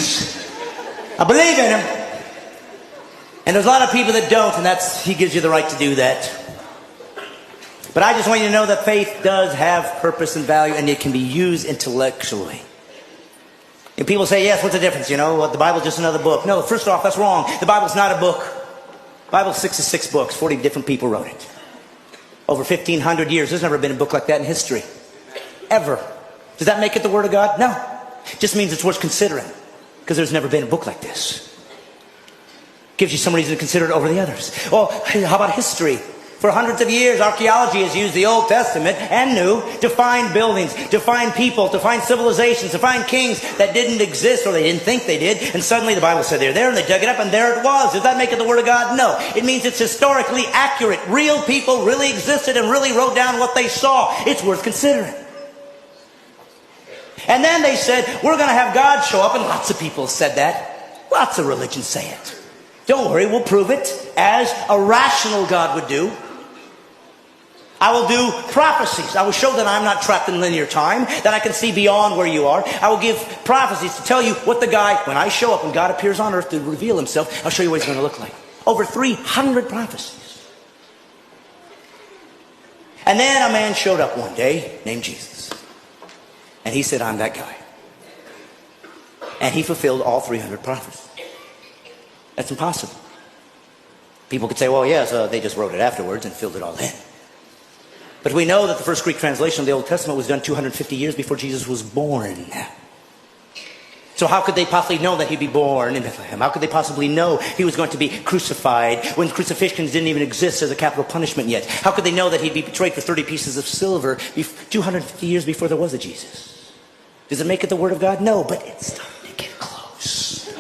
Jesus. I believe in him. And there's a lot of people that don't, and he gives you the right to do that. But I just want you to know that faith does have purpose and value, and it can be used intellectually. And people say, yes, what's the difference? You know, the Bible's just another book. No, first off, that's wrong. The Bible's not a book. The Bible's 66 books. 40 different people wrote it. Over 1,500 years. There's never been a book like that in history. Ever. Does that make it the Word of God? No. It just means it's worth considering. Because there's never been a book like this. Gives you some reason to consider it over the others. Well, how about history? For hundreds of years, archaeology has used the Old Testament and New to find buildings, to find people, to find civilizations, to find kings that didn't exist or they didn't think they did. And suddenly the Bible said they're there and they dug it up and there it was. Does that make it the Word of God? No. It means it's historically accurate. Real people really existed and really wrote down what they saw. It's worth considering. And then they said, we're going to have God show up. And lots of people said that. Lots of religions say it. Don't worry, we'll prove it as a rational God would do. I will do prophecies. I will show that I'm not trapped in linear time, that I can see beyond where you are. I will give prophecies to tell you what the guy, when I show up, when God appears on earth to reveal himself, I'll show you what he's going to look like. Over 300 prophecies. And then a man showed up one day named Jesus. And he said, I'm that guy. And he fulfilled all 300 prophecies. That's impossible. People could say, well, yes, they just wrote it afterwards and filled it all in. But we know that the first Greek translation of the Old Testament was done 250 years before Jesus was born. So how could they possibly know that he'd be born in Bethlehem? How could they possibly know he was going to be crucified when crucifixions didn't even exist as a capital punishment yet? How could they know that he'd be betrayed for 30 pieces of silver 250 years before there was a Jesus? Does it make it the Word of God? No, but it's starting to get close.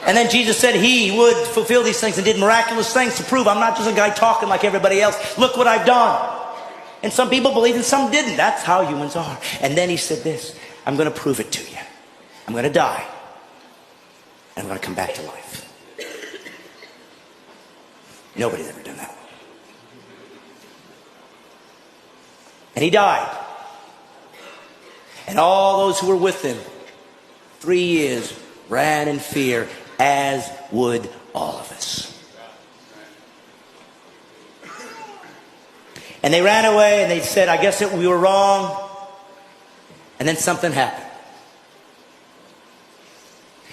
And then Jesus said he would fulfill these things and did miraculous things to prove I'm not just a guy talking like everybody else. Look what I've done. And some people believed and some didn't. That's how humans are. And then he said this, I'm going to prove it to you. I'm going to die. And I'm going to come back to life. Nobody's ever done that. And he died. And all those who were with him, 3 years, ran in fear, as would all of us. And they ran away and they said, I guess we were wrong. And then something happened.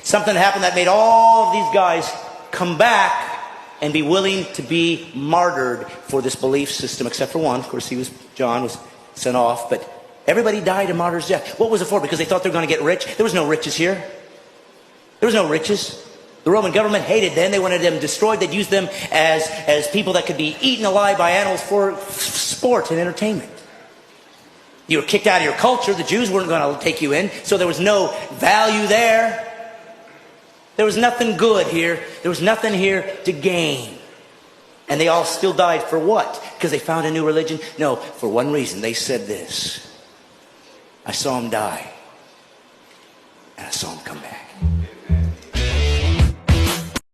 Something happened that made all of these guys come back and be willing to be martyred for this belief system, except for one. Of course, John was sent off, but everybody died a martyr's death. What was it for? Because they thought they were going to get rich? There was no riches here. There was no riches. The Roman government hated them. They wanted them destroyed. They'd use them as people that could be eaten alive by animals for sport and entertainment. You were kicked out of your culture. The Jews weren't going to take you in, so there was no value there. There was nothing good here. There was nothing here to gain. And they all still died for what? Because they found a new religion? No, for one reason. They said this. I saw him die. And I saw him